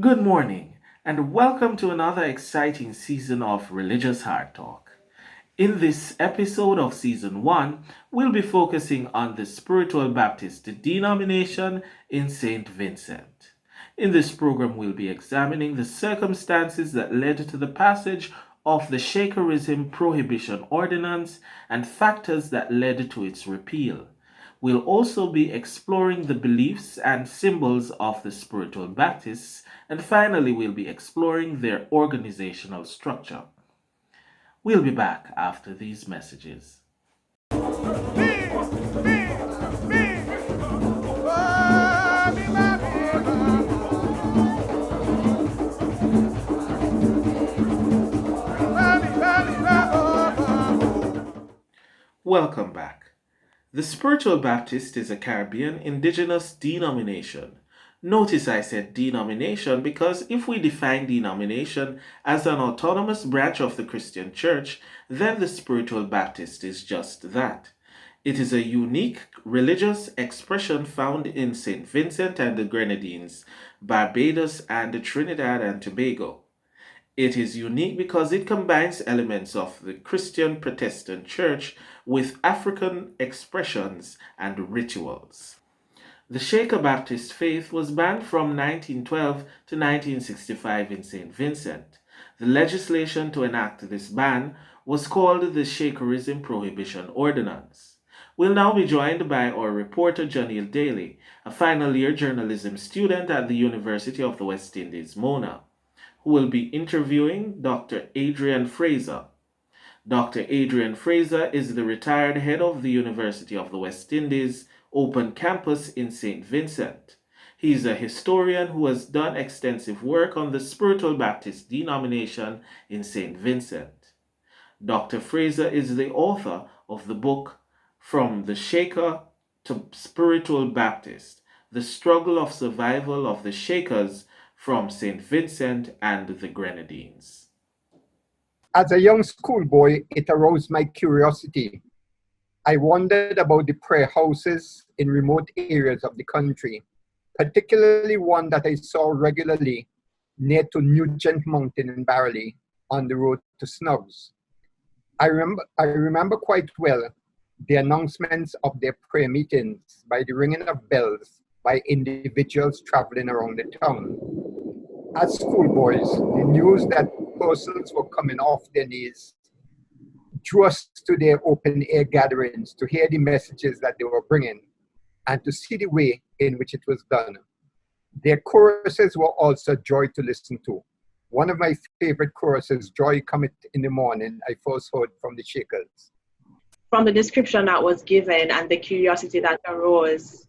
Good morning, and welcome to another exciting season of Religious Hard Talk. In this episode of Season 1, we'll be focusing on the Spiritual Baptist denomination in St. Vincent. In this program, we'll be examining the circumstances that led to the passage of the Shakerism Prohibition Ordinance and factors that led to its repeal. We'll also be exploring the beliefs and symbols of the Spiritual Baptists, and finally, we'll be exploring their organizational structure. We'll be back after these messages. Welcome back. The Spiritual Baptist is a Caribbean indigenous denomination. Notice I said denomination because if we define denomination as an autonomous branch of the Christian Church, then the Spiritual Baptist is just that. It is a unique religious expression found in St. Vincent and the Grenadines, Barbados, and Trinidad and Tobago. It is unique because it combines elements of the Christian Protestant Church with African expressions and rituals. The Shaker Baptist faith was banned from 1912 to 1965 in St. Vincent. The legislation to enact this ban was called the Shakerism Prohibition Ordinance. We'll now be joined by our reporter Janelle Daly, a final year journalism student at the University of the West Indies, Mona, who will be interviewing Dr. Adrian Fraser. Dr. Adrian Fraser is the retired head of the University of the West Indies Open Campus in St. Vincent. He is a historian who has done extensive work on the Spiritual Baptist denomination in St. Vincent. Dr. Fraser is the author of the book From the Shaker to Spiritual Baptist, The Struggle of Survival of the Shakers from St. Vincent and the Grenadines. As a young schoolboy, it aroused my curiosity. I wondered about the prayer houses in remote areas of the country, particularly one that I saw regularly near to Nugent Mountain in Barley on the road to Snugs. I remember quite well the announcements of their prayer meetings by the ringing of bells by individuals traveling around the town. As schoolboys, the news that persons were coming off their knees drew us to their open air gatherings to hear the messages that they were bringing and to see the way in which it was done. Their choruses were also a joy to listen to. One of my favorite choruses, Joy Cometh in the Morning, I first heard from the Shakers. From the description that was given and the curiosity that arose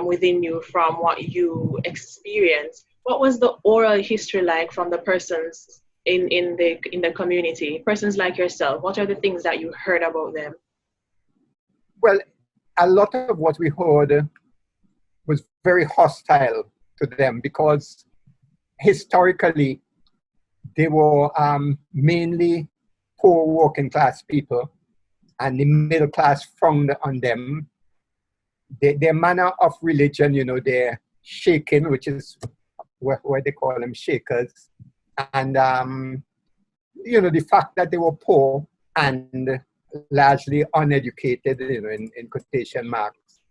within you from what you experienced, what was the oral history like from the persons in the community, persons like yourself? What are the things that you heard about them? Well, a lot of what we heard was very hostile to them because historically they were mainly poor working class people, and the middle class frowned on them. Their manner of religion, their shaking, which is what they call them, shakers, and the fact that they were poor and largely uneducated, in quotation marks,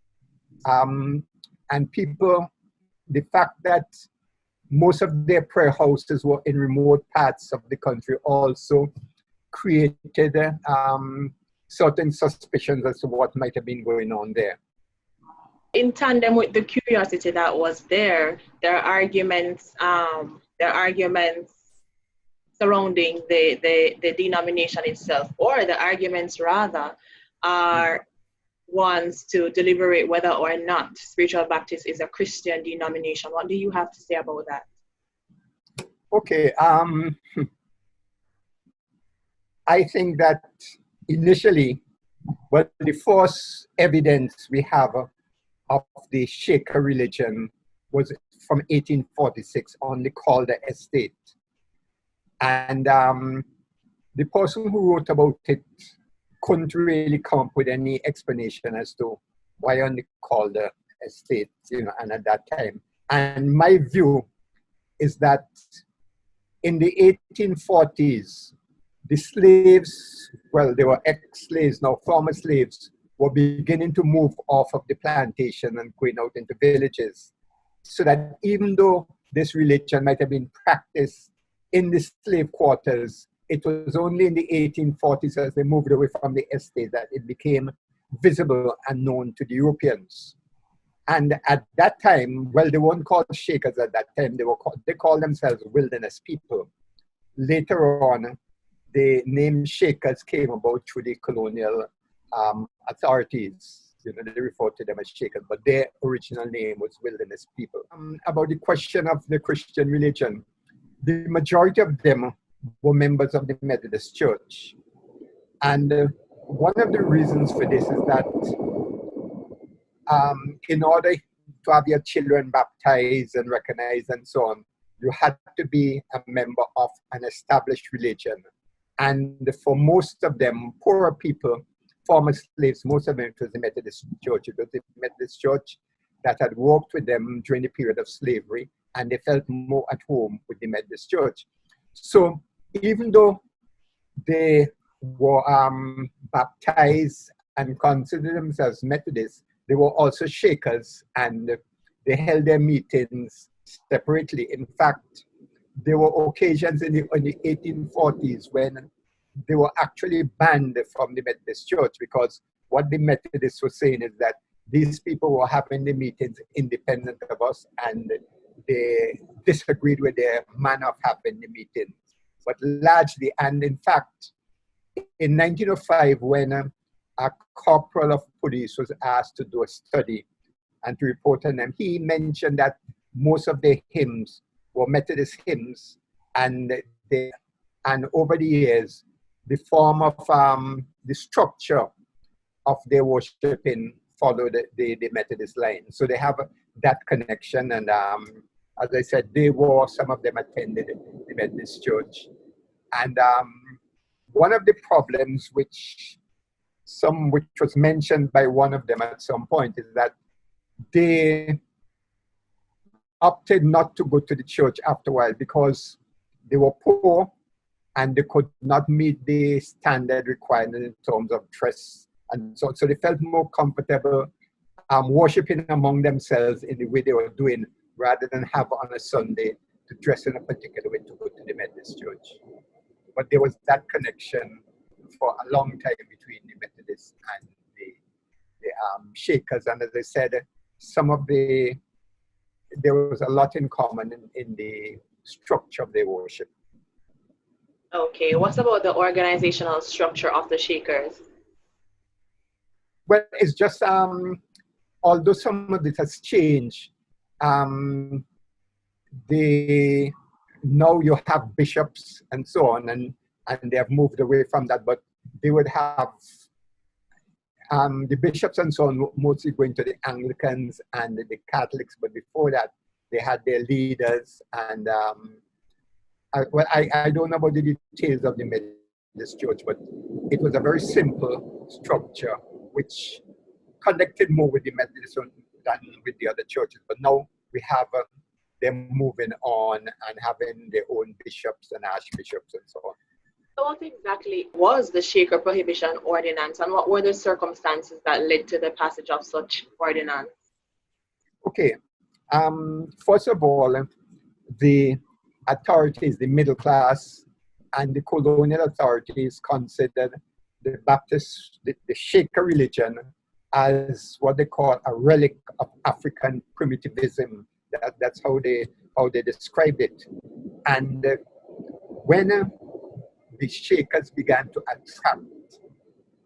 and people, the fact that most of their prayer houses were in remote parts of the country also created certain suspicions as to what might have been going on there. In tandem with the curiosity that was there, there are arguments surrounding the denomination itself, or the arguments rather are ones to deliberate whether or not Spiritual Baptist is a Christian denomination. What do you have to say about that? Okay, I think that initially, the first evidence we have of the Shaker religion was from 1846, only called the Estate. And the person who wrote about it couldn't really come up with any explanation as to why only called the Estate, and at that time. And my view is that in the 1840s, the slaves, well, they were ex-slaves, now former slaves, were beginning to move off of the plantation and going out into villages. So that even though this religion might have been practiced in the slave quarters, it was only in the 1840s as they moved away from the estate that it became visible and known to the Europeans. And at that time, well, they weren't called Shakers at that time, they called themselves wilderness people. Later on, the name Shakers came about through the colonial authorities. You know, they referred to them as Shakers, but their original name was wilderness people. About the question of the Christian religion, the majority of them were members of the Methodist Church. And one of the reasons for this is that in order to have your children baptized and recognized and so on, you had to be a member of an established religion. And for most of them, poorer people, former slaves, most of them, it was the Methodist Church. It was the Methodist Church that had worked with them during the period of slavery, and they felt more at home with the Methodist Church. So even though they were baptized and considered themselves Methodists, they were also Shakers, and they held their meetings separately. In fact, there were occasions in the 1840s when they were actually banned from the Methodist Church, because what the Methodists were saying is that these people were having the meetings independent of us, and they disagreed with their manner of having the meetings. But largely, and in fact, in 1905, when a corporal of police was asked to do a study and to report on them, he mentioned that most of their hymns were Methodist hymns, and over the years, the form of the structure of their worshiping followed the Methodist line. So they have that connection, and as I said, some of them attended the Methodist Church. And one of the problems which was mentioned by one of them at some point is that they opted not to go to the church after a while because they were poor and they could not meet the standard requirement in terms of dress. And so they felt more comfortable worshiping among themselves in the way they were doing, rather than have on a Sunday to dress in a particular way to go to the Methodist Church. But there was that connection for a long time between the Methodists and the Shakers. And as I said, there was a lot in common in the structure of their worship. Okay, what about the organizational structure of the Shakers? Well, it's just, although some of it has changed, now you have bishops and so on, and they have moved away from that, but they would have the bishops and so on mostly going to the Anglicans and the Catholics, but before that, they had their leaders. And I don't know about the details of the Methodist Church, but it was a very simple structure which connected more with the Methodists than with the other churches. But now we have them moving on and having their own bishops and archbishops and so on. So what exactly was the Shaker Prohibition Ordinance, and what were the circumstances that led to the passage of such ordinance? Okay. First of all, the authorities, the middle class and the colonial authorities considered the Shaker religion as what they call a relic of African primitivism. That's how they described it. And when the Shakers began to attract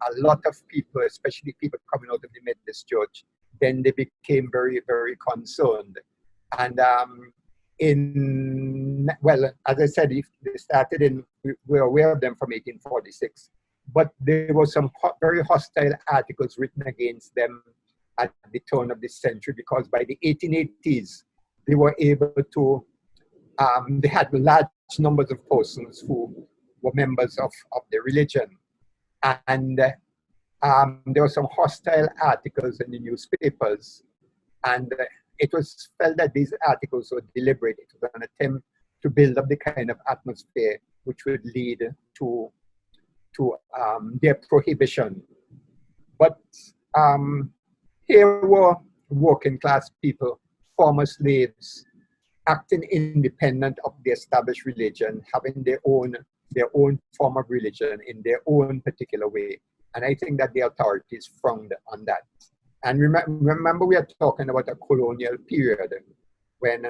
a lot of people, especially people coming out of the Methodist Church, then they became very, very concerned. And as I said, they started we're aware of them from 1846, but there were some very hostile articles written against them at the turn of this century, because by the 1880s, they were able to, they had large numbers of persons who were members of the religion. And there were some hostile articles in the newspapers. And it was felt that these articles were deliberate. It was an attempt to build up the kind of atmosphere which would lead to their prohibition. But here were working class people, former slaves, acting independent of the established religion, having their own form of religion in their own particular way. And I think that the authorities frowned on that. And remember, we are talking about a colonial period when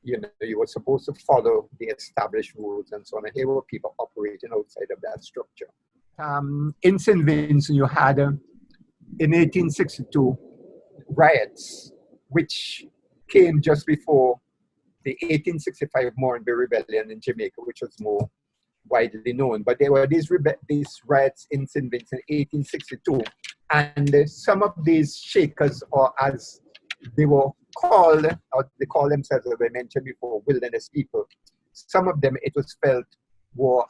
you were supposed to follow the established rules and so on. And here were people operating outside of that structure. In St. Vincent, you had, in 1862, riots, which came just before the 1865 Moranbah Rebellion in Jamaica, which was more widely known. But there were these riots in St. Vincent in 1862. And some of these Shakers, or as they were called, or they call themselves, as I mentioned before, wilderness people, some of them, it was felt, were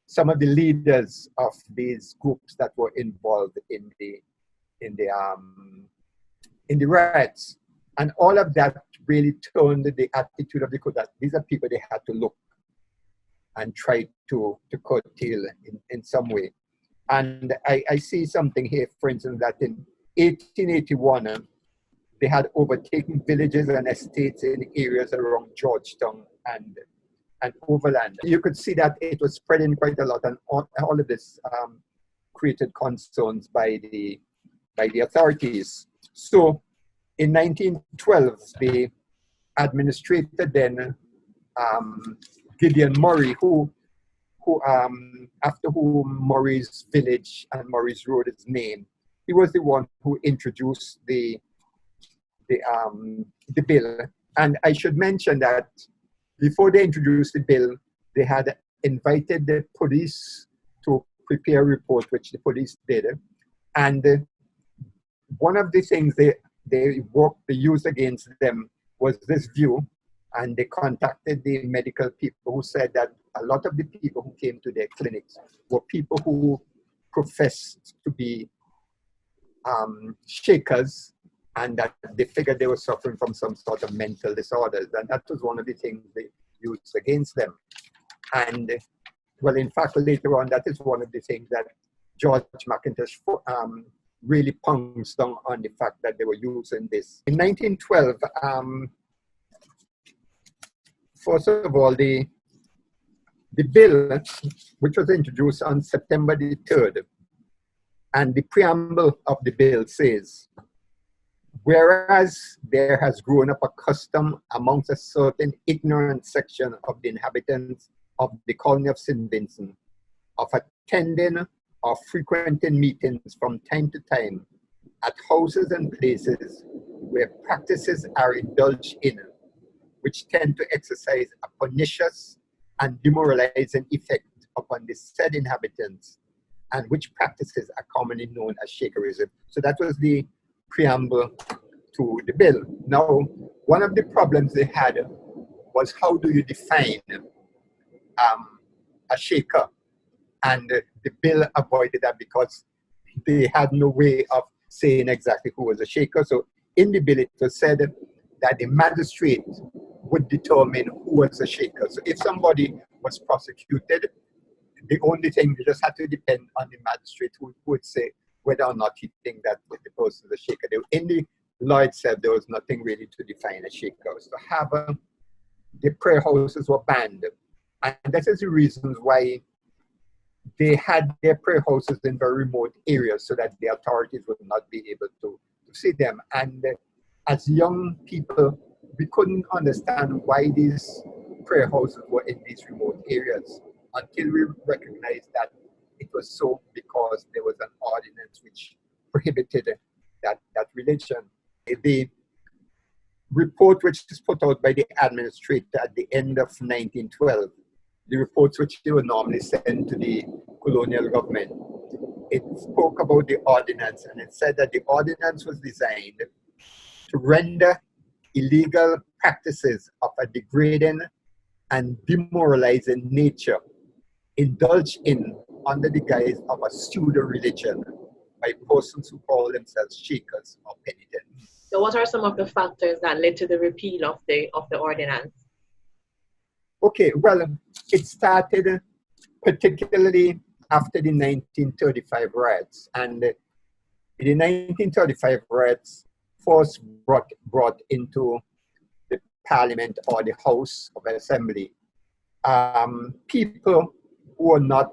some of the leaders of these groups that were involved in the riots. And all of that really turned the attitude of the crew that these are people they had to look and try to curtail in some way. And I see something here, for instance, that in 1881, they had overtaken villages and estates in areas around Georgetown and overland. You could see that it was spreading quite a lot, and all of this created concerns by the authorities. So in 1912, the administrator then, Gideon Murray, who after whom Murray's village and Murray's road is named, he was the one who introduced the bill. And I should mention that before they introduced the bill, they had invited the police to prepare a report, which the police did. And one of the things they used against them was this view, and they contacted the medical people who said that a lot of the people who came to their clinics were people who professed to be Shakers, and that they figured they were suffering from some sort of mental disorders, and that was one of the things they used against them. And well, in fact, later on, that is one of the things that George McIntosh really pounced on the fact that they were using this. In 1912, first of all, the bill, which was introduced on September the 3rd, and the preamble of the bill says, whereas there has grown up a custom amongst a certain ignorant section of the inhabitants of the colony of St. Vincent of attending or frequenting meetings from time to time at houses and places where practices are indulged in, which tend to exercise a pernicious and demoralizing effect upon the said inhabitants, and which practices are commonly known as Shakerism. So that was the preamble to the bill. Now, one of the problems they had was, how do you define a Shaker? And the bill avoided that because they had no way of saying exactly who was a Shaker. So in the bill, it was said that the magistrate would determine who was a Shaker. So if somebody was prosecuted, the only thing, you just had to depend on the magistrate who would say whether or not he think that the person is a Shaker. In the law itself, there was nothing really to define a Shaker. So the prayer houses were banned. And that is the reasons why they had their prayer houses in very remote areas so that the authorities would not be able to see them. And as young people, we couldn't understand why these prayer houses were in these remote areas until we recognized that it was so because there was an ordinance which prohibited that religion. The report which is put out by the administrator at the end of 1912, the reports which they would normally send to the colonial government, it spoke about the ordinance, and it said that the ordinance was designed to render illegal practices of a degrading and demoralizing nature indulged in under the guise of a pseudo-religion by persons who call themselves Shakers or penitents. So what are some of the factors that led to the repeal of the ordinance? Okay, well, it started particularly after the 1935 riots. And in the 1935 riots, force brought into the parliament or the House of Assembly people who were not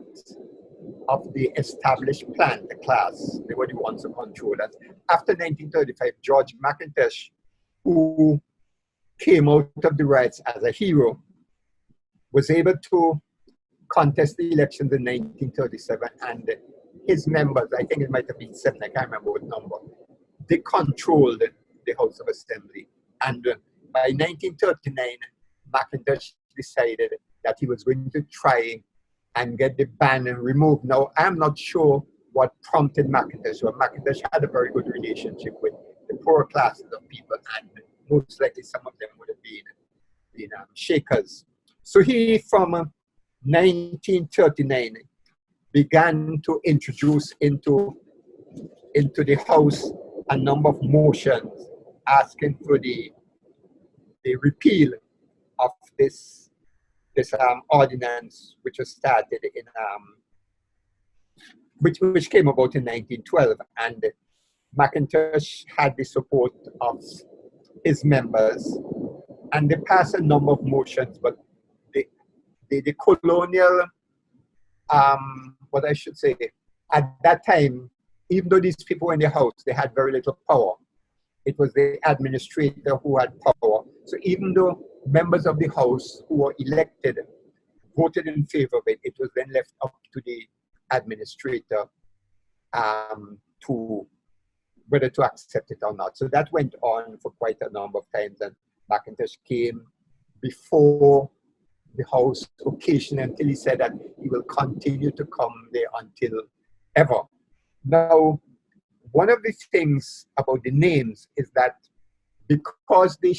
of the established plan, the class. They were the ones who controlled us. After 1935, George McIntosh, who came out of the riots as a hero, was able to contest the elections in 1937, and his members, I think it might have been seven, I can't remember what number, they controlled the House of Assembly. And by 1939, McIntosh decided that he was going to try and get the ban removed. Now, I'm not sure what prompted McIntosh, but McIntosh had a very good relationship with the poorer classes of people, and most likely some of them would have been Shakers. So he, from 1939, began to introduce into the House a number of motions asking for the repeal of this ordinance, which was started in which came about in 1912, and McIntosh had the support of his members, and they passed a number of motions, but the colonial, what I should say, at that time, even though these people were in the House, they had very little power. It was the administrator who had power. So even though members of the House who were elected voted in favor of it, it was then left up to the administrator to whether to accept it or not. So that went on for quite a number of times, and McIntosh came before the House occasionally until he said that he will continue to come there until ever. Now, one of the things about the names is that because the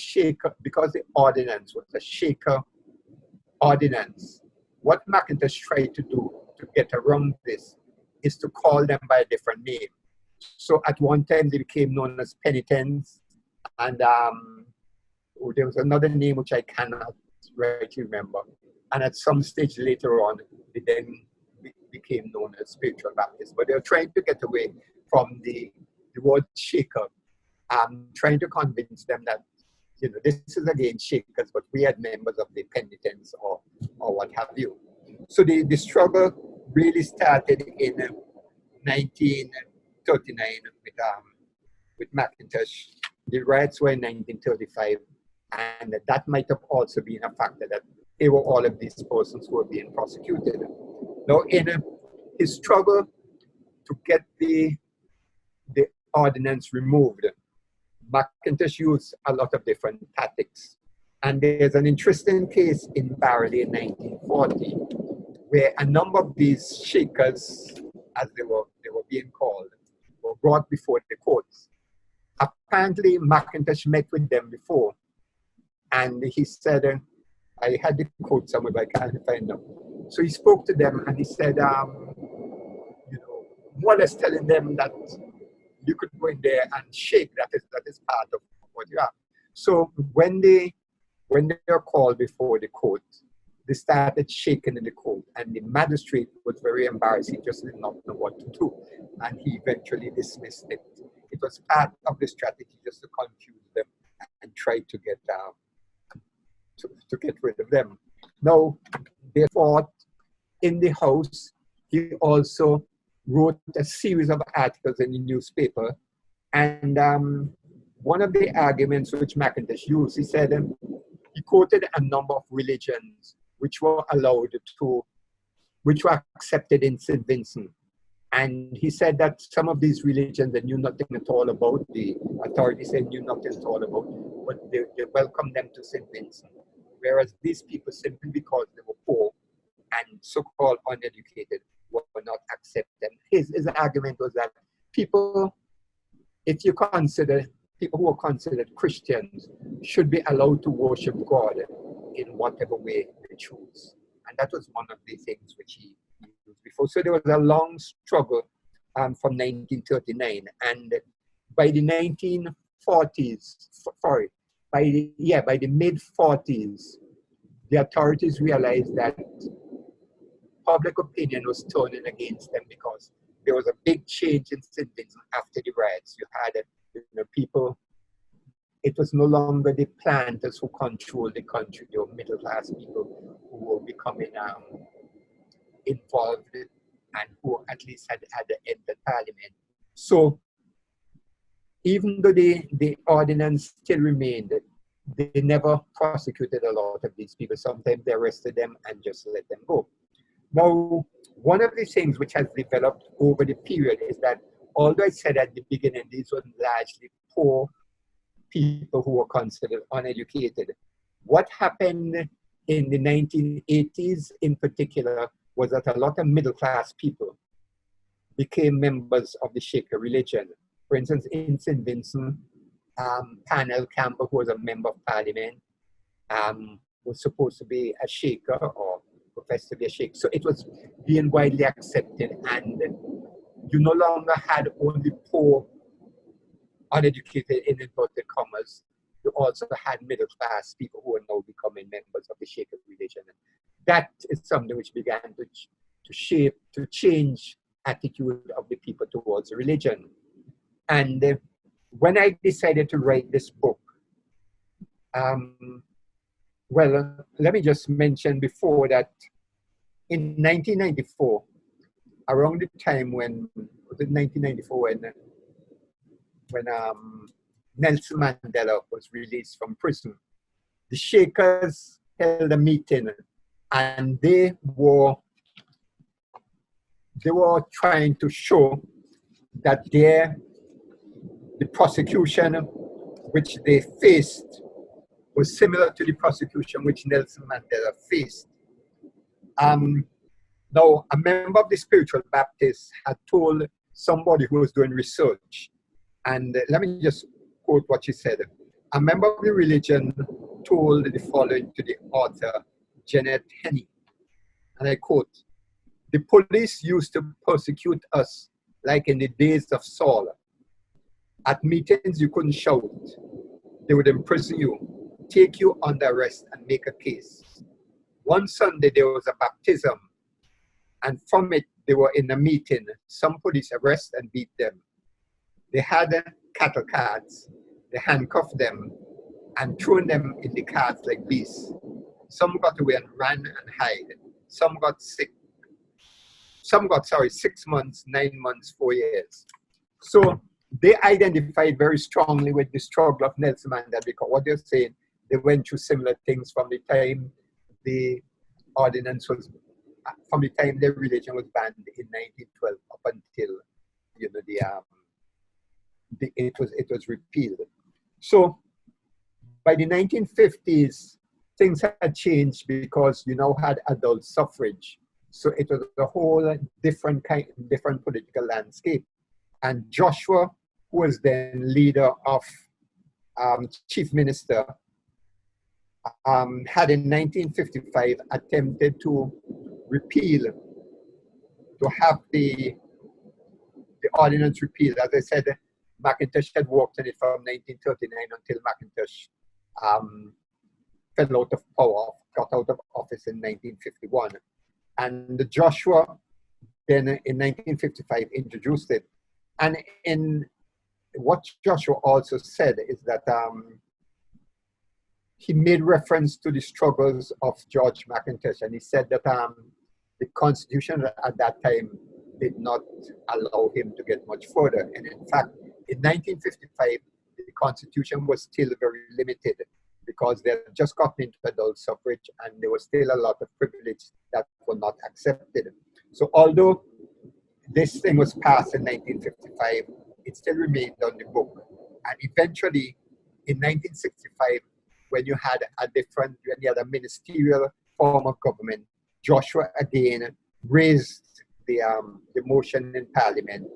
ordinance was a Shaker ordinance, what McIntosh tried to do to get around this is to call them by a different name. So at one time they became known as penitents, and there was another name which I cannot rightly remember. And at some stage later on, they then became known as spiritual Baptists. But they were trying to get away from the word Shaker, trying to convince them that, this is again Shakers, but we are members of the penitents or what have you. So the struggle really started in 1939 with McIntosh. The riots were in 1935, and that might have also been a factor that they were all of these persons who were being prosecuted. Now, in his struggle to get the ordinance removed, McIntosh used a lot of different tactics. And there's an interesting case in Barley in 1940, where a number of these Shakers, as they were being called, were brought before the courts. Apparently, McIntosh met with them before, and he said, I had the quote somewhere, but I can't find them. So he spoke to them and he said, more or less telling them that you could go in there and shake. That is part of what you are. So when they were called before the court, they started shaking in the court, and the magistrate was very embarrassed. He just did not know what to do, and he eventually dismissed it. It was part of the strategy just to confuse them and try to get to get rid of them. Now, they fought in the House. He also wrote a series of articles in the newspaper, and one of the arguments which McIntosh used, he said, he quoted a number of religions which were accepted in St. Vincent. And he said that some of these religions they knew nothing at all about, the authorities said knew nothing at all about, but they welcomed them to St. Vincent. Whereas these people, simply because they were poor and so-called uneducated, were not accepted. His argument was that people who are considered Christians should be allowed to worship God in whatever way they choose. And that was one of the things which he used before. So there was a long struggle from 1939. And by the 40s, sorry, by the mid 40s, the authorities realized that public opinion was turning against them because there was a big change in St. Vincent after the riots. You had, people. It was no longer the planters who controlled the country. There were middle class people who were becoming involved and who at least had entered parliament. So even though the ordinance still remained, they never prosecuted a lot of these people. Sometimes they arrested them and just let them go. Now, one of the things which has developed over the period is that, although I said at the beginning, these were largely poor people who were considered uneducated, what happened in the 1980s in particular was that a lot of middle class people became members of the Shaker religion. For instance, in St. Vincent, Panel Campbell, who was a member of parliament, was supposed to be a Shaker or professed to be a Shaker. So it was being widely accepted, and you no longer had only poor, uneducated, in inverted commas. You also had middle class people who are now becoming members of the Shaker religion. That is something which began to change attitude of the people towards religion. And when I decided to write this book, let me just mention before that in 1994, around the time when, was it 1994 when Nelson Mandela was released from prison, the Shakers held a meeting, and they were trying to show that the prosecution which they faced was similar to the prosecution which Nelson Mandela faced. Now, a member of the Spiritual Baptists had told somebody who was doing research, and let me just quote what she said. A member of the religion told the following to the author, Janet Henney, and I quote, "The police used to persecute us like in the days of Saul. At meetings, you couldn't shout. They would imprison you, take you under arrest, and make a case. One Sunday, there was a baptism, and from it, they were in a meeting. Some police arrest and beat them. They had cattle carts. They handcuffed them and thrown them in the carts like beasts. Some got away and ran and hid. Some got sick. Some got, 6 months, 9 months, 4 years." So they identified very strongly with the struggle of Nelson Mandela, because what they're saying, they went through similar things from the time the ordinance was, from the time their religion was banned in 1912 up until it was repealed. So by the 1950s, things had changed because you now had adult suffrage. So it was a whole different political landscape. And Joshua, who was then leader of chief minister, had in 1955 attempted to repeal, to have the ordinance repealed. As I said, McIntosh had worked on it from 1939 until McIntosh fell out of power, got out of office in 1951. And Joshua then in 1955 introduced it. And in what Joshua also said is that he made reference to the struggles of George McIntosh, and he said that the Constitution at that time did not allow him to get much further. And in fact, in 1955, the Constitution was still very limited because they had just gotten into adult suffrage and there was still a lot of privilege that were not accepted. So although this thing was passed in 1955, it still remained on the book. And eventually, in 1965, when you had a ministerial form of government, Joshua again raised the motion in Parliament,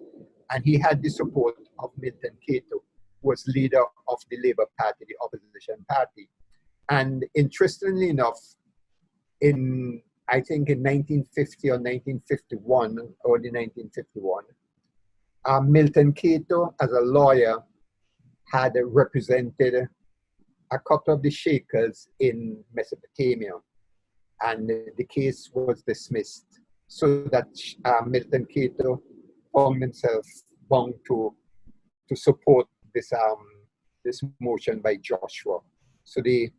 and he had the support of Milton Cato, who was leader of the Labour Party, the opposition party. And interestingly enough, I think in 1950 or 1951, early 1951, Milton Cato, as a lawyer, had represented a couple of the Shakers in Mesopotamia, and the case was dismissed, so that Milton Cato found himself bound to support this motion by Joshua. So they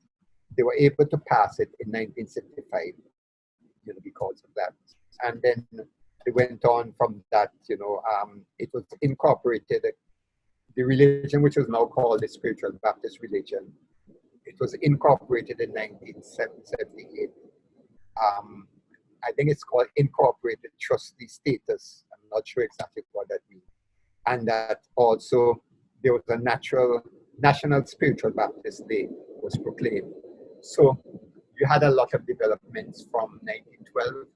were able to pass it in 1965, because of that. And then they went on from that, it was incorporated, the religion which was now called the Spiritual Baptist religion, it was incorporated in 1978. I think it's called incorporated trustee status. I'm not sure exactly what that means. And that also there was a National Spiritual Baptist Day was proclaimed. So you had a lot of developments from 1912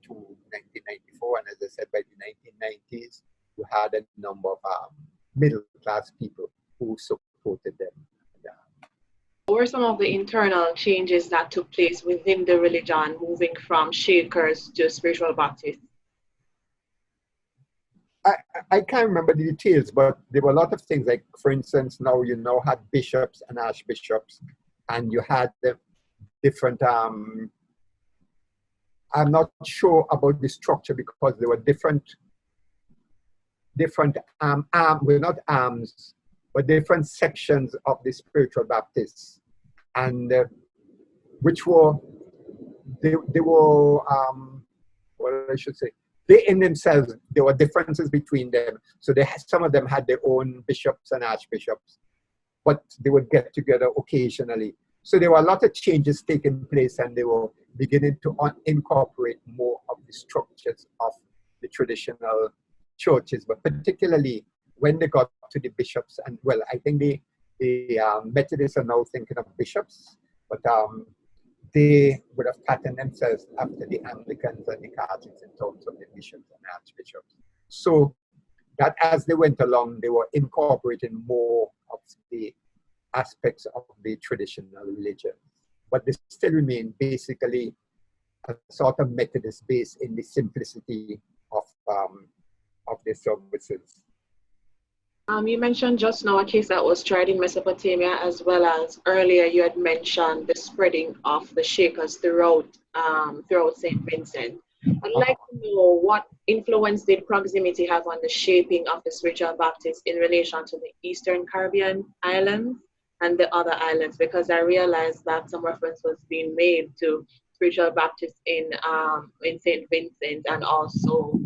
to 1994, and as I said, by the 1990s, you had a number of middle-class people who supported them. What were some of the internal changes that took place within the religion, moving from Shakers to Spiritual Baptists? I can't remember the details, but there were a lot of things. Like, for instance, now you had bishops and archbishops, and you had different. I'm not sure about the structure because there were different. Well, not arms, but different sections of the Spiritual Baptists, and which were they were what I should say. They in themselves, there were differences between them. So some of them had their own bishops and archbishops, but they would get together occasionally. So there were a lot of changes taking place, and they were beginning to incorporate more of the structures of the traditional churches, but particularly when they got to the bishops. And well, I think the Methodists are now thinking of bishops, but they would have patterned themselves after the Anglicans and the Catholics in terms of the bishops and archbishops. So that as they went along, they were incorporating more of the aspects of the traditional religion. But they still remain basically a sort of Methodist based in the simplicity of their services. You mentioned just now a case that was tried in Mesopotamia, as well as earlier you had mentioned the spreading of the Shakers throughout St. Vincent. I'd like to know what influence did proximity have on the shaping of the Spiritual Baptists in relation to the Eastern Caribbean islands and the other islands, because I realized that some reference was being made to Spiritual Baptists in St. Vincent, and also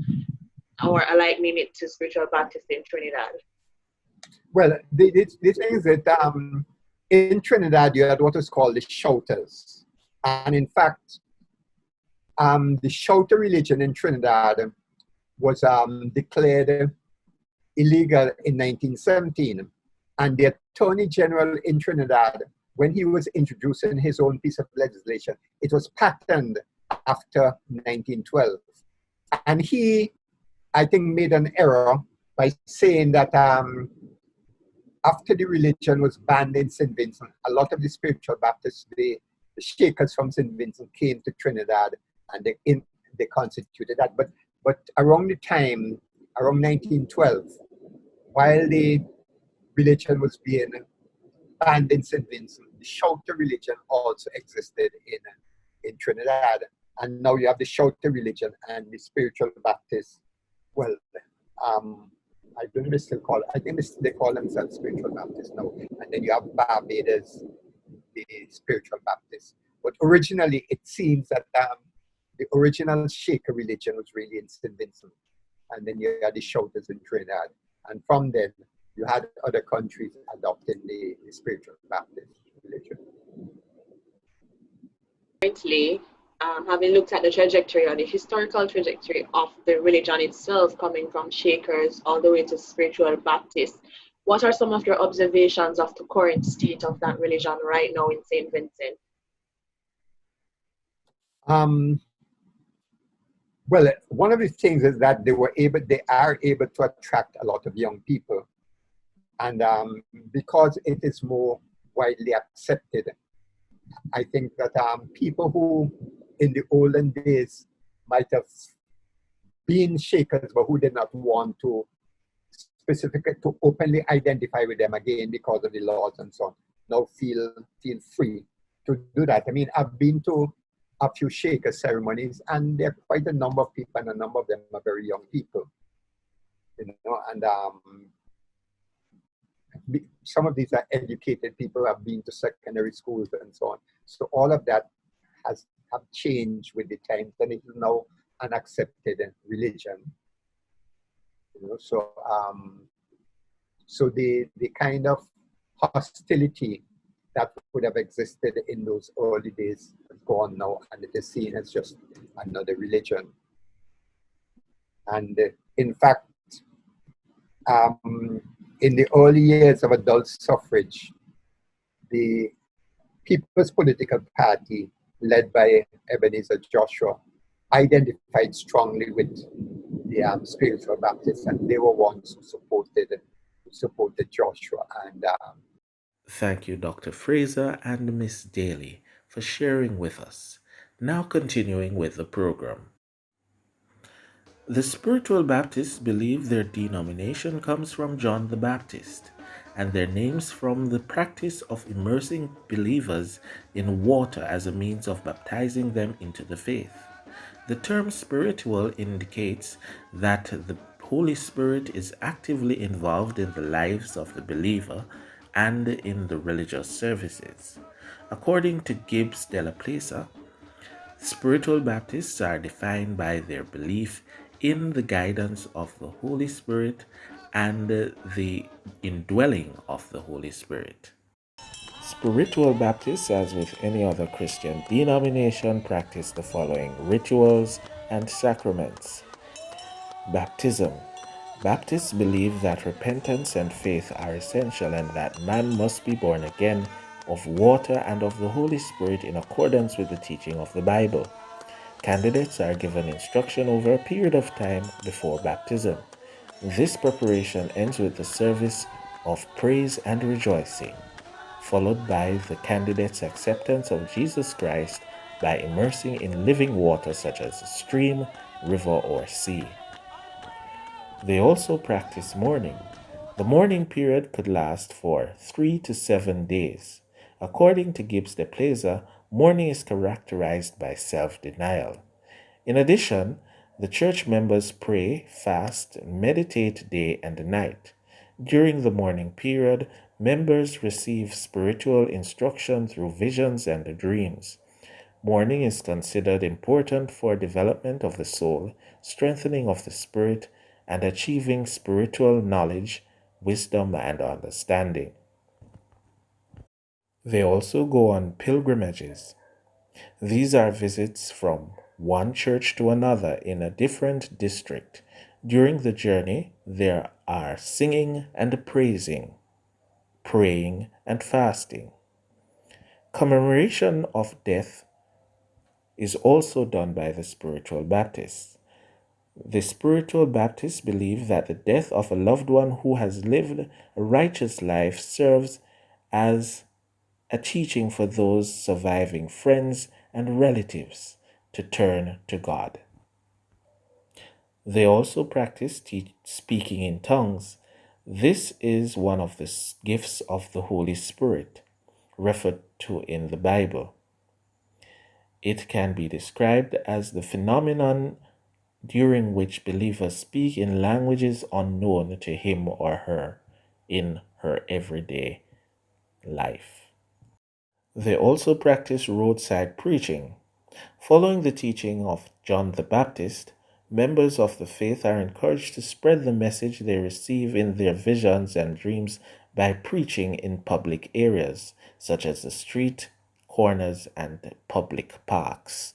or likening it to Spiritual Baptists in Trinidad. Well, the thing is that in Trinidad, you had what is called the Shouters. And in fact, the Shouter religion in Trinidad was declared illegal in 1917. And the Attorney General in Trinidad, when he was introducing his own piece of legislation, it was patterned after 1912. And he, I think, made an error by saying that after the religion was banned in St. Vincent, a lot of the Spiritual Baptists, the Shakers from St. Vincent, came to Trinidad, and they constituted that. But around the time, around 1912, while the religion was being banned in St. Vincent, the Shouter religion also existed in Trinidad. And now you have the Shouter religion and the Spiritual Baptists. Well, I don't know if they still call it, I think they call themselves Spiritual Baptists now. And then you have Barbados, the Spiritual Baptists. But originally, it seems that the original Shaker religion was really in St. Vincent. And then you had the Shouters in Trinidad. And from then, you had other countries adopting the Spiritual Baptist religion. Currently, having looked at the trajectory or the historical trajectory of the religion itself, coming from Shakers all the way to Spiritual Baptists, what are some of your observations of the current state of that religion right now in St. Vincent? Well, one of the things is that they are able to attract a lot of young people. And because it is more widely accepted, I think that people who in the olden days might have been Shakers but who did not want to specifically to openly identify with them again because of the laws and so on. Now feel free to do that. I mean, I've been to a few Shaker ceremonies, and there are quite a number of people, and a number of them are very young people, and some of these are educated people who have been to secondary schools and so on. So all of that have changed with the times, and it is now an accepted religion. So the kind of hostility that would have existed in those early days has gone now, and it is seen as just another religion. And in fact, in the early years of adult suffrage, the People's Political Party, led by Ebenezer Joshua, identified strongly with the spiritual Baptists, and they were ones who supported Joshua. And Thank you, Dr. Fraser and Miss Daly, for sharing with us. Now, continuing with the program. The spiritual Baptists believe their denomination comes from John the Baptist, and their names from the practice of immersing believers in water as a means of baptizing them into the faith. The term spiritual indicates that the Holy Spirit is actively involved in the lives of the believer and in the religious services. According to Gibbs de la Plaza, spiritual Baptists are defined by their belief in the guidance of the Holy Spirit and the indwelling of the Holy Spirit. Spiritual Baptists, as with any other Christian denomination, practice the following rituals and sacraments. Baptism. Baptists believe that repentance and faith are essential and that man must be born again of water and of the Holy Spirit in accordance with the teaching of the Bible. Candidates are given instruction over a period of time before baptism. This preparation ends with the service of praise and rejoicing, followed by the candidate's acceptance of Jesus Christ by immersing in living water such as a stream, river, or sea. They also practice mourning. The mourning period could last for 3 to 7 days. According to Gibbs de Plaza, mourning is characterized by self-denial. In addition, the church members pray, fast, and meditate day and night. During the mourning period, members receive spiritual instruction through visions and dreams. Mourning is considered important for development of the soul, strengthening of the spirit, and achieving spiritual knowledge, wisdom, and understanding. They also go on pilgrimages. These are visits from one church to another in a different district. During the journey, there are singing and praising, praying and fasting. Commemoration of death is also done by the spiritual Baptists. The spiritual Baptists believe that the death of a loved one who has lived a righteous life serves as a teaching for those surviving friends and relatives to turn to God. They also practice speaking in tongues. This is one of the gifts of the Holy Spirit, referred to in the Bible. It can be described as the phenomenon during which believers speak in languages unknown to him or her in her everyday life. They also practice roadside preaching. Following the teaching of John the Baptist, members of the faith are encouraged to spread the message they receive in their visions and dreams by preaching in public areas, such as the street, corners, and public parks.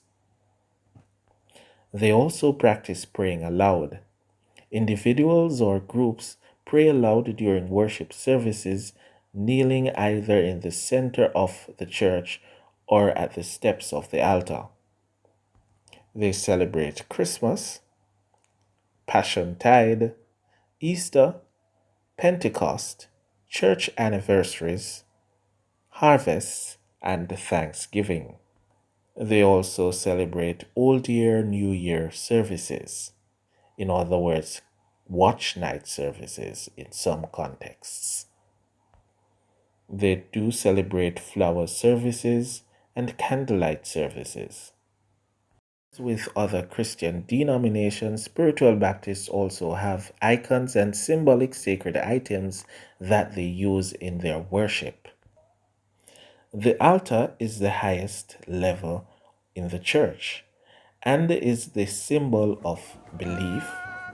They also practice praying aloud. Individuals or groups pray aloud during worship services, kneeling either in the center of the church or at the steps of the altar. They celebrate Christmas, Passion Tide, Easter, Pentecost, church anniversaries, harvests, and Thanksgiving. They also celebrate Old Year, New Year services. In other words, watch night services in some contexts. They do celebrate flower services and candlelight services. With other Christian denominations, spiritual Baptists also have icons and symbolic sacred items that they use in their worship. The altar is the highest level in the church and is the symbol of belief,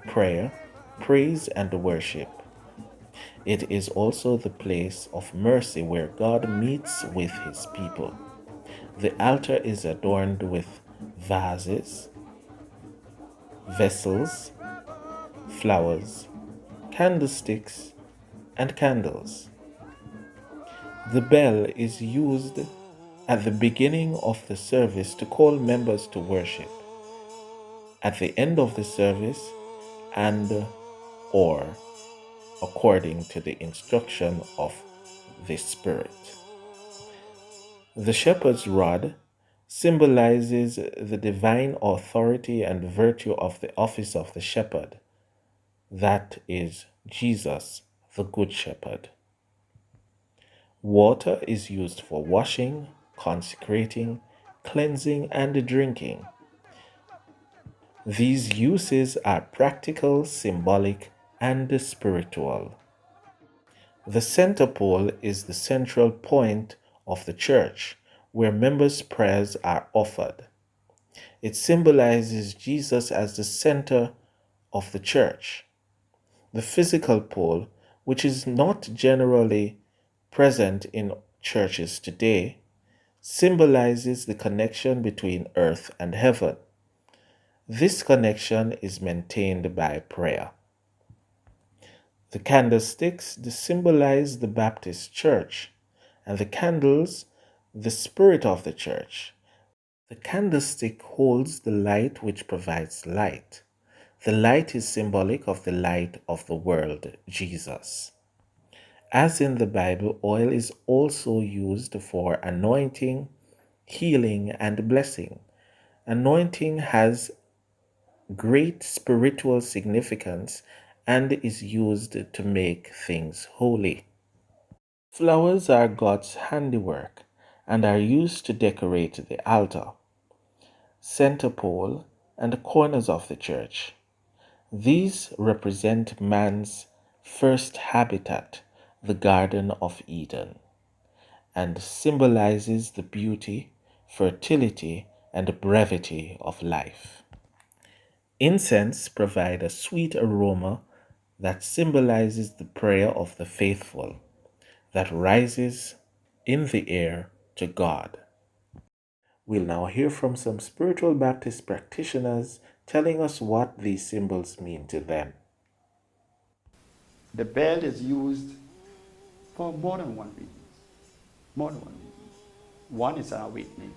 prayer, praise, and worship. It is also the place of mercy where God meets with his people. The altar is adorned with vases, vessels, flowers, candlesticks, and candles. The bell is used at the beginning of the service to call members to worship, at the end of the service, and or according to the instruction of the Spirit. The shepherd's rod symbolizes the divine authority and virtue of the office of the shepherd. That is Jesus, the Good Shepherd. Water is used for washing, consecrating, cleansing, and drinking. These uses are practical, symbolic, and spiritual. The center pole is the central point of the church where members' prayers are offered. It symbolizes Jesus as the center of the church. The physical pole, which is not generally present in churches today, symbolizes the connection between earth and heaven. This connection is maintained by prayer. The candlesticks symbolize the Baptist church, and the candles, the spirit of the church. The candlestick holds the light which provides light. The light is symbolic of the light of the world, Jesus. As in the Bible, oil is also used for anointing, healing, and blessing. Anointing has great spiritual significance and is used to make things holy. Flowers are God's handiwork and are used to decorate the altar, center pole, and the corners of the church. These represent man's first habitat, the Garden of Eden, and symbolizes the beauty, fertility, and brevity of life. Incense provide a sweet aroma that symbolizes the prayer of the faithful that rises in the air to God. We'll now hear from some spiritual Baptist practitioners telling us what these symbols mean to them. The bell is used for more than one reason. More than one reason. One is an awakening.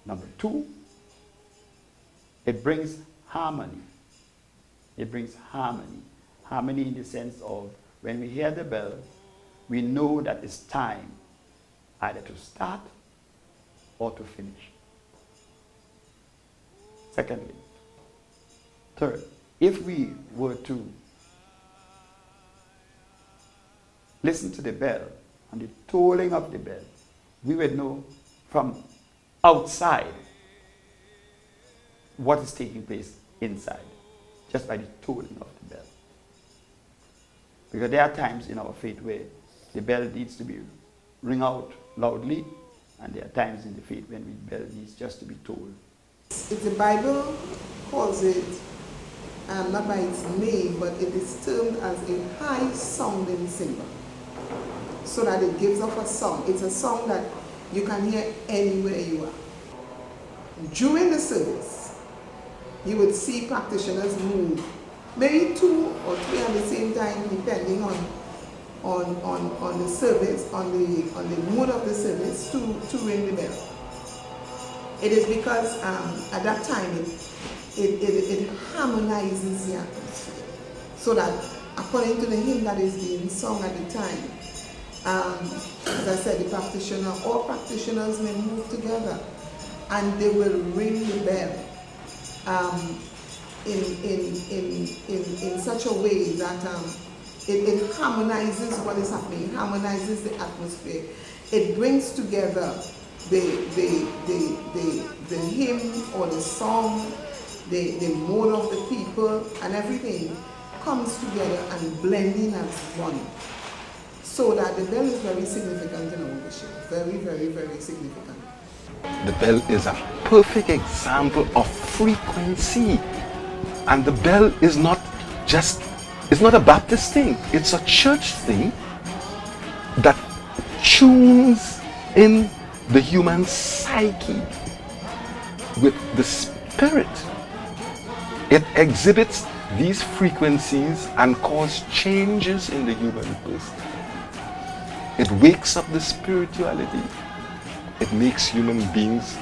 Number two, it brings harmony. It brings harmony. Harmony in the sense of when we hear the bell, we know that it's time either to start or to finish. Secondly, third, if we were to listen to the bell and the tolling of the bell, we would know from outside what is taking place inside, just by the tolling of the bell. Because there are times in our faith where the bell needs to be ring out loudly, and there are times in the faith when the bell needs just to be tolled. If the Bible calls it, not by its name, but it is termed as a high-sounding cymbal, so that it gives off a song. It's a song that you can hear anywhere you are. During the service, you would see practitioners move, maybe 2 or 3 at the same time, depending on the service, on the mood of the service, to ring the bell. It is because at that time it harmonizes the atmosphere, so that according to the hymn that is being sung at the time, as I said, the practitioner or practitioners may move together and they will ring the bell. in such a way that it harmonizes what is happening, it harmonizes the atmosphere. It brings together the hymn or the song, the mode of the people, and everything comes together and blending as one. So that the bell is very significant in our worship. Very, very, very significant. The bell is a perfect example of frequency. And the bell is not just, it's not a Baptist thing. It's a church thing that tunes in the human psyche with the spirit. It exhibits these frequencies and causes changes in the human person. It wakes up the spirituality. It makes human beings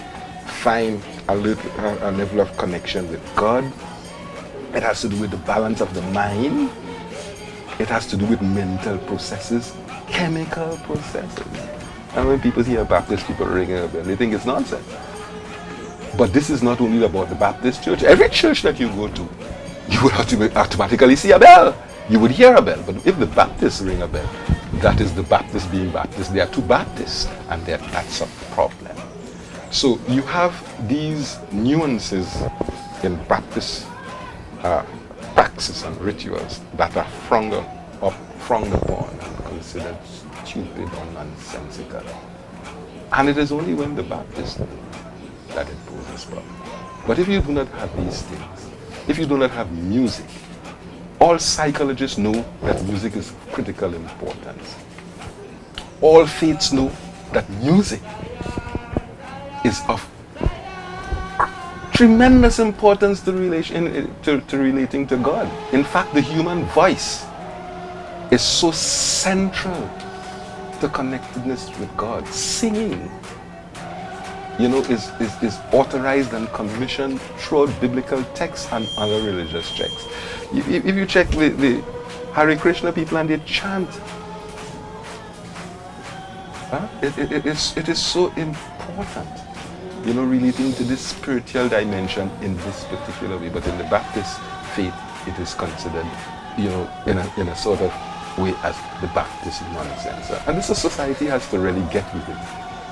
find a level of connection with God. It has to do with the balance of the mind. It has to do with mental processes, chemical processes. And when people hear Baptist people ringing a bell, they think it's nonsense. But this is not only about the Baptist church. Every church that you go to, you would automatically see a bell. You would hear a bell. But if the Baptists ring a bell, that is the Baptist being Baptist. There are two Baptists, and that's a problem. So you have these nuances in Baptist practices and rituals that are frowned upon and considered stupid or nonsensical. And it is only when the Baptists do that it poses problem. But if you do not have these things, if you do not have music, all psychologists know that music is of critical importance. All faiths know that music is of tremendous importance to relating to God. In fact, the human voice is so central to connectedness with God. Singing, is authorized and commissioned throughout biblical texts and other religious texts. If you check the Hare Krishna people and they chant, it is so important, relating to this spiritual dimension in this particular way. But in the Baptist faith, it is considered, in a sort of way as the Baptist nonsense. And this society has to really get with it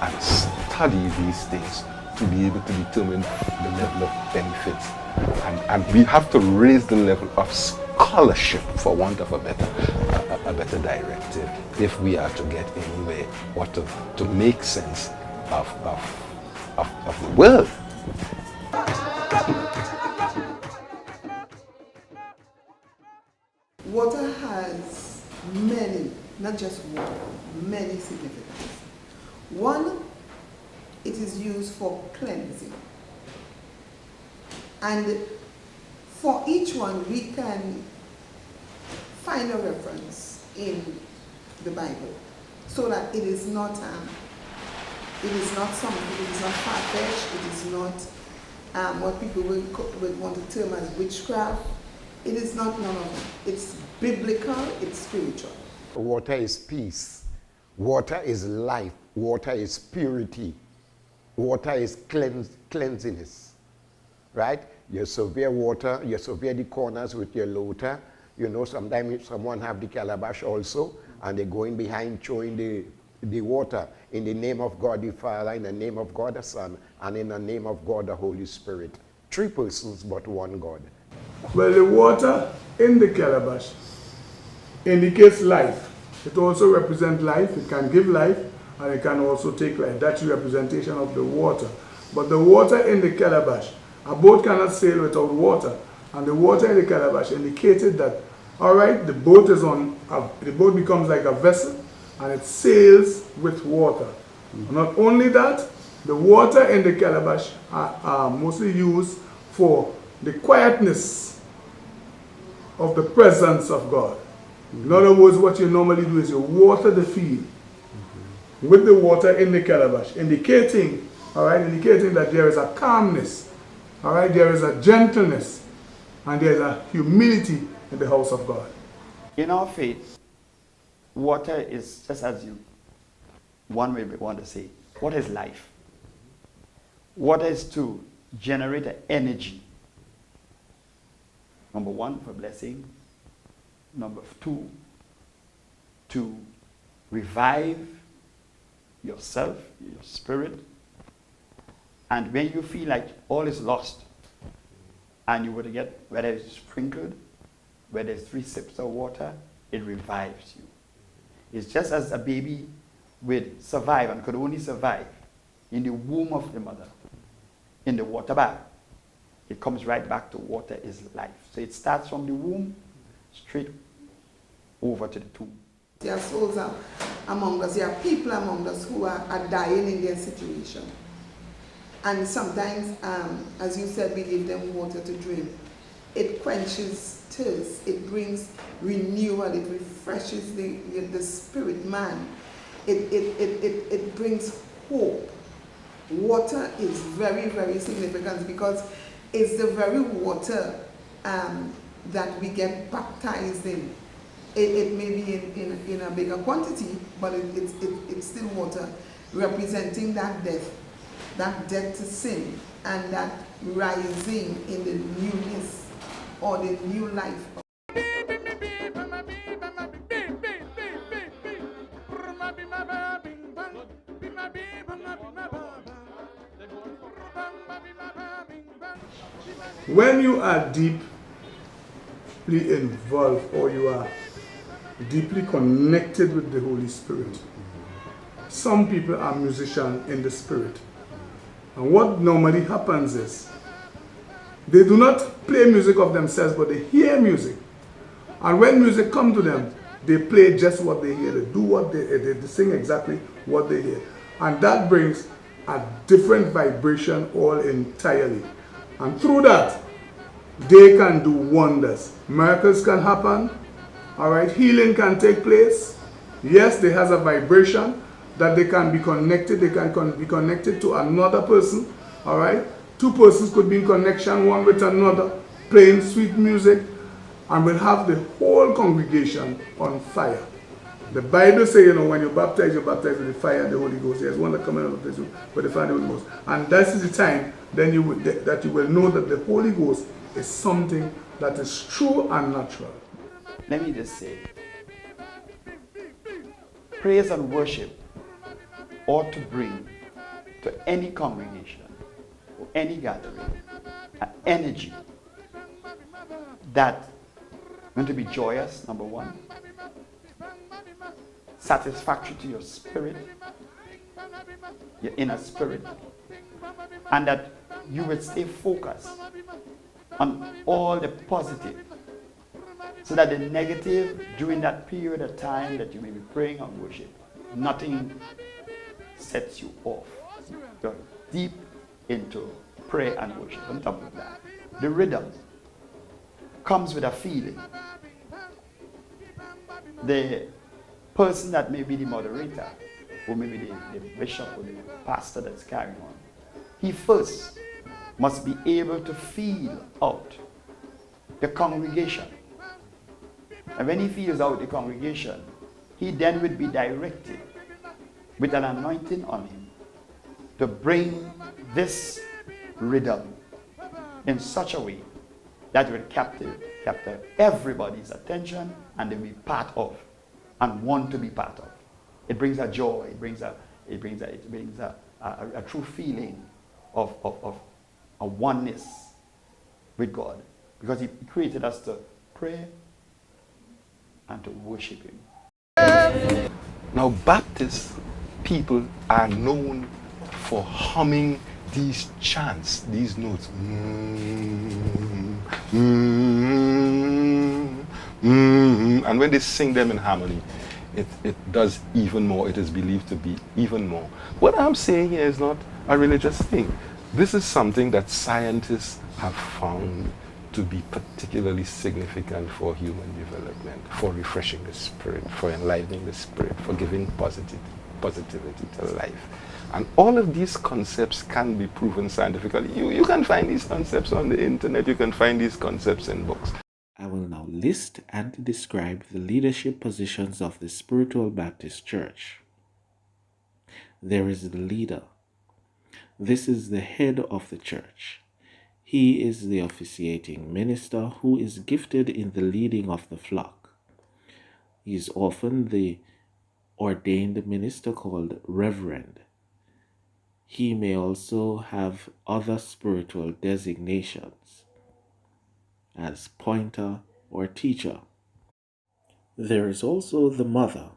and study these things to be able to determine the level of benefits. And we have to raise the level of scholarship, for want of a better directive, if we are to get anywhere or to make sense of the world. Water has many, not just water, many significances. One, it is used for cleansing. And for each one, we can find a reference in the Bible, so that it is not something, it is not far-fetched, it is not what people would want to term as witchcraft. It is not none of it. It's biblical, it's spiritual. Water is peace. Water is life. Water is purity. Water is cleanliness. Right? You survey water, you survey the corners with your loader. Sometimes someone have the calabash also, and they go in behind throwing the water in the name of God the Father, in the name of God the Son, and in the name of God the Holy Spirit. 3 persons, but one God. Well, the water in the calabash indicates life. It also represents life. It can give life, and it can also take life. That's the representation of the water. But the water in the calabash, a boat cannot sail without water. And the water in the calabash indicated that, all right, the boat becomes like a vessel, and it sails with water. Not only that, the water in the calabash are mostly used for the quietness of the presence of God. In other words, what you normally do is you water the field with the water in the calabash, indicating that there is a calmness, all right, there is a gentleness, and there is a humility in the house of God. In our faith, water is, just as one way we want to say, what is life? Water is to generate energy. Number one, for blessing. Number two, to revive yourself, your spirit. And when you feel like all is lost, and you were to get, whether it's sprinkled, whether it's 3 sips of water, it revives you. It's just as a baby would survive and could only survive in the womb of the mother, in the water bath. It comes right back to water is life. So it starts from the womb straight over to the tomb. There are souls among us, there are people among us who are dying in their situation. And sometimes, as you said, we give them water to drink. It quenches thirst, it brings renewal, it refreshes the spirit man. It brings hope. Water is very, very significant because it's the very water that we get baptized in. It may be in a bigger quantity, but it's still water representing that death to sin, and that rising in the newness or the new life. When you are deeply involved or you are deeply connected with the Holy Spirit, some people are musicians in the spirit. And what normally happens is, they do not play music of themselves, but they hear music. And when music comes to them, they play just what they hear. They do what they sing exactly what they hear. And that brings a different vibration all entirely. And through that, they can do wonders. Miracles can happen. All right, healing can take place. Yes, there has a vibration that they can be connected. They can be connected to another person. All right, 2 persons could be in connection, one with another, playing sweet music, and will have the whole congregation on fire. The Bible says, when you're baptized with the fire and the Holy Ghost. There's one that comes out of this with the fire and the Holy Ghost. And that is the time then that you will know that the Holy Ghost is something that is true and natural. Let me just say, praise and worship ought to bring to any congregation or any gathering an energy that going to be joyous, number one, satisfactory to your spirit, your inner spirit, and that you will stay focused on all the positive, so that the negative during that period of time that you may be praying and worship, nothing sets you off. You're deep into prayer and worship. On top of that, the rhythm comes with a feeling. The person that may be the moderator, or maybe the bishop or the pastor that's carrying on, he first must be able to feel out the congregation. And when he feels out the congregation, he then would be directed with an anointing on him to bring this rhythm in such a way that will capture everybody's attention, and they will be part of and want to be part of. It brings a joy, it brings a true feeling of a oneness with God, because he created us to pray and to worship him. Now, Baptist people are known for humming these chants, these notes. And when they sing them in harmony, it does even more. It is believed to be even more. What I'm saying here is not a religious thing. This is something that scientists have found to be particularly significant for human development, for refreshing the spirit, for enlightening the spirit, for giving positivity to life. And all of these concepts can be proven scientifically. You can find these concepts on the internet, you can find these concepts in books. I will now list and describe the leadership positions of the Spiritual Baptist Church. There is the leader. This is the head of the church. He is the officiating minister who is gifted in the leading of the flock. He is often the ordained minister called reverend. He may also have other spiritual designations as pointer or teacher. There is also the mother.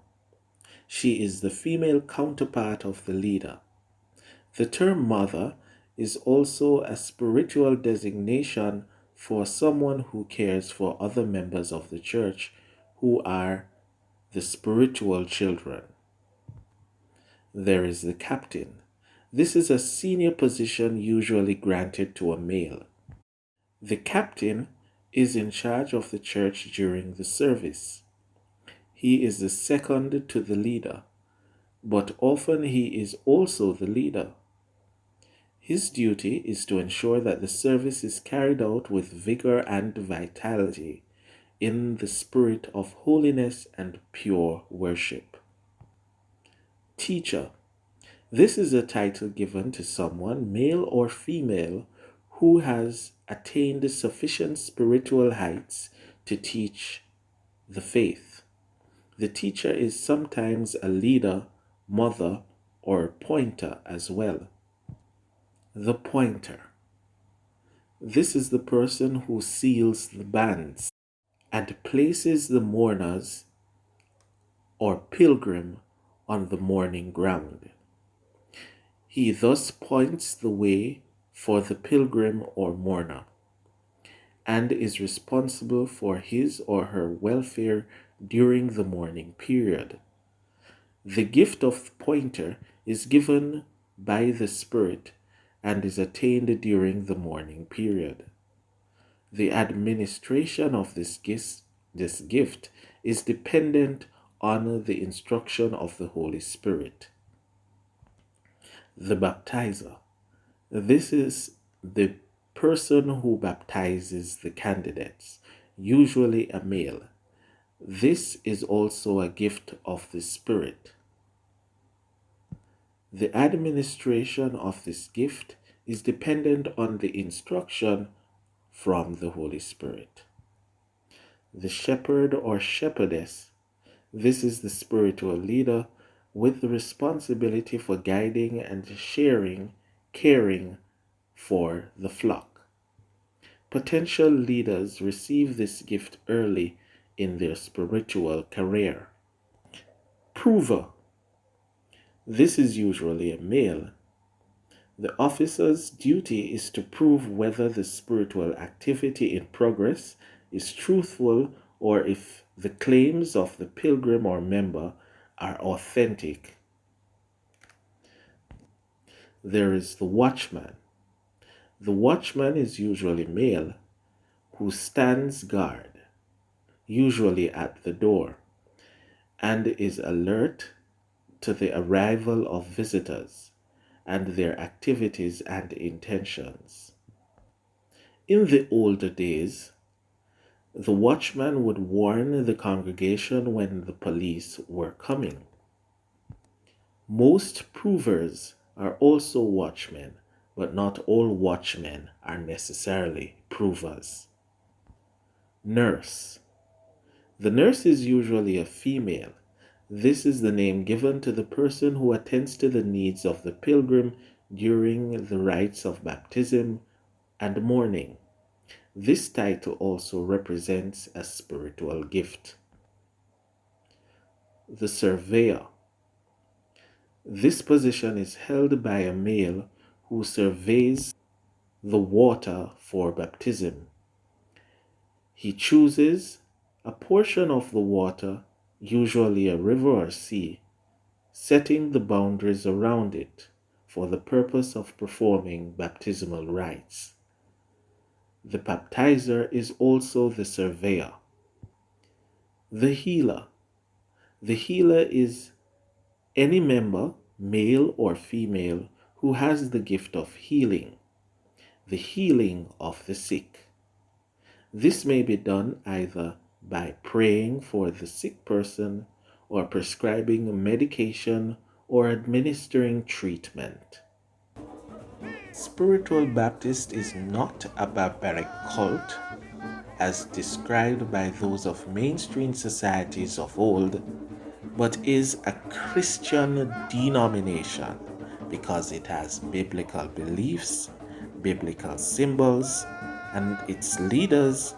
She is the female counterpart of the leader. The term mother is also a spiritual designation for someone who cares for other members of the church who are the spiritual children. There is the captain. This is a senior position usually granted to a male. The captain is in charge of the church during the service. He is the second to the leader, but often he is also the leader. His duty is to ensure that the service is carried out with vigor and vitality in the spirit of holiness and pure worship. Teacher. This is a title given to someone, male or female, who has attained sufficient spiritual heights to teach the faith. The teacher is sometimes a leader, mother, or pointer as well. The pointer. This is the person who seals the bands and places the mourners or pilgrim on the mourning ground. He thus points the way for the pilgrim or mourner and is responsible for his or her welfare during the mourning period. The gift of pointer is given by the Spirit and is attained during the mourning period. The administration of this gift is dependent on the instruction of the Holy Spirit. The baptizer. This is the person who baptizes the candidates, usually a male. This is also a gift of the Spirit. The administration of this gift is dependent on the instruction from the Holy Spirit. The shepherd or shepherdess. This is the spiritual leader with the responsibility for guiding and caring for the flock. Potential leaders receive this gift early in their spiritual career. Prover. This is usually a male. The officer's duty is to prove whether the spiritual activity in progress is truthful or if the claims of the pilgrim or member are authentic. There is the watchman. The watchman is usually male who stands guard, usually at the door, and is alert to the arrival of visitors and their activities and intentions. In the older days, the watchman would warn the congregation when the police were coming. Most provers are also watchmen, but not all watchmen are necessarily provers. Nurse. The nurse is usually a female. This is the name given to the person who attends to the needs of the pilgrim during the rites of baptism and mourning. This title also represents a spiritual gift. The surveyor. This position is held by a male who surveys the water for baptism. He chooses a portion of the water, usually a river or sea, setting the boundaries around it for the purpose of performing baptismal rites. The baptizer is also the surveyor. The healer. The healer is any member, male or female, who has the gift of healing, the healing of the sick. This may be done either by praying for the sick person or prescribing medication or administering treatment. Spiritual Baptist is not a barbaric cult as described by those of mainstream societies of old, but is a Christian denomination because it has biblical beliefs, biblical symbols, and its leaders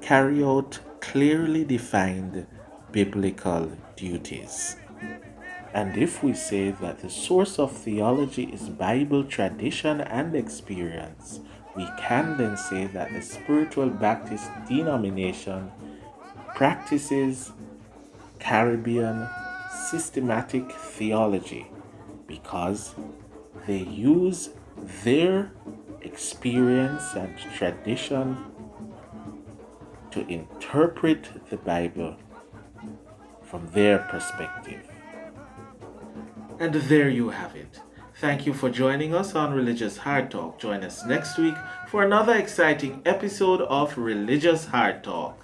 carry out clearly defined biblical duties. And if we say that the source of theology is Bible tradition and experience, we can then say that the Spiritual Baptist denomination practices Caribbean systematic theology because they use their experience and tradition to interpret the Bible from their perspective. And there you have it. Thank you for joining us on Religious Hard Talk. Join us next week for another exciting episode of Religious Hard Talk.